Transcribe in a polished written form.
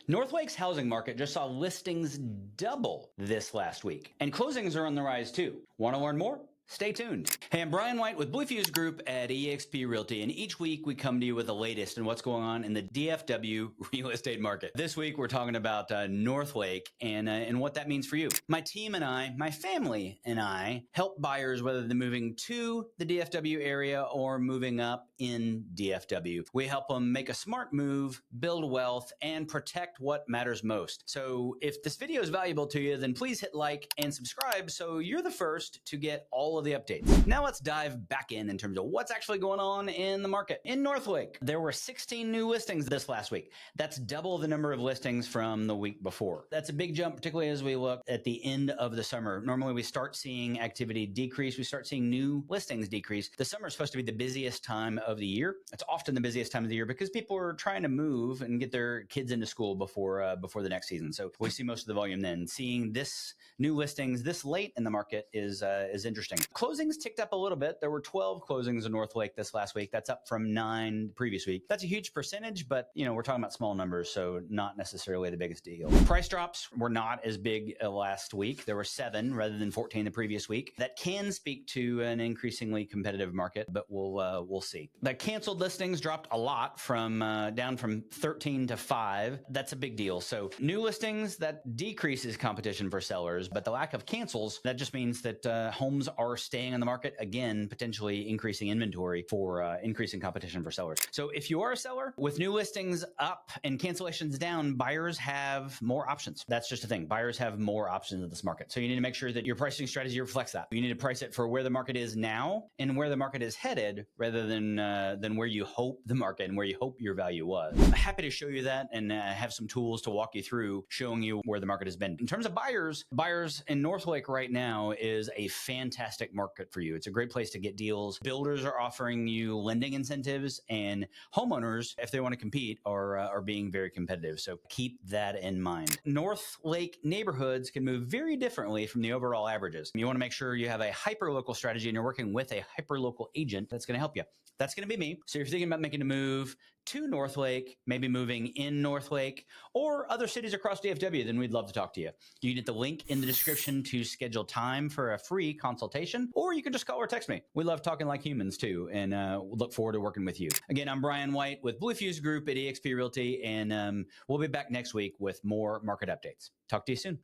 Northlake's housing market just saw listings double this last week, and closings are on the rise too. Want to learn more? Stay tuned. Hey, I'm Brian White with BlueFuse Group at eXp Realty, and each week we come to you with the latest in what's going on in the DFW real estate market. This week we're talking about Northlake and what that means for you. My team and I, my family and I, help buyers whether they're moving to the DFW area or moving up in DFW. We help them make a smart move, build wealth, and protect what matters most. So if this video is valuable to you, then please hit like and subscribe so you're the first to get all of the updates. Now let's dive back in terms of what's actually going on in the market. In Northlake, there were 16 new listings this last week. That's double the number of listings from the week before. That's a big jump, particularly as we look at the end of the summer. Normally we start seeing activity decrease. We start seeing new listings decrease. The summer is supposed to be the busiest time of the year. It's often the busiest time of the year because people are trying to move and get their kids into school before the next season. So we see most of the volume then. Seeing this new listings this late in the market is interesting. Closings ticked up a little bit. There were 12 closings in Northlake this last week. That's up from 9 the previous week. That's a huge percentage, but we're talking about small numbers, so not necessarily the biggest deal. Price drops were not as big last week. There were 7 rather than 14 the previous week. That can speak to an increasingly competitive market, but we'll see. The canceled listings dropped a lot from down from 13 to 5. That's a big deal. So new listings, that decreases competition for sellers, but the lack of cancels, that just means that homes are staying on the market, again, potentially increasing inventory for increasing competition for sellers. So if you are a seller with new listings up and cancellations down, buyers have more options. That's just a thing. Buyers have more options in this market. So you need to make sure that your pricing strategy reflects that. You need to price it for where the market is now and where the market is headed rather than where you hope the market and where you hope your value was. I'm happy to show you that and have some tools to walk you through showing you where the market has been. In terms of buyers in Northlake right now is a fantastic market for you. It's a great place to get deals. Builders are offering you lending incentives, and homeowners, if they want to compete, are being very competitive. So keep that in mind. Northlake neighborhoods can move very differently from the overall averages. You want to make sure you have a hyper-local strategy and you're working with a hyper-local agent that's going to help you. That's going to be me. So if you're thinking about making a move to Northlake, maybe moving in Northlake or other cities across DFW, then we'd love to talk to you. You can hit the link in the description to schedule time for a free consultation, or you can just call or text me. We love talking like humans too, and look forward to working with you. Again, I'm Brian White with BlueFuse Group at eXp Realty, and we'll be back next week with more market updates. Talk to you soon.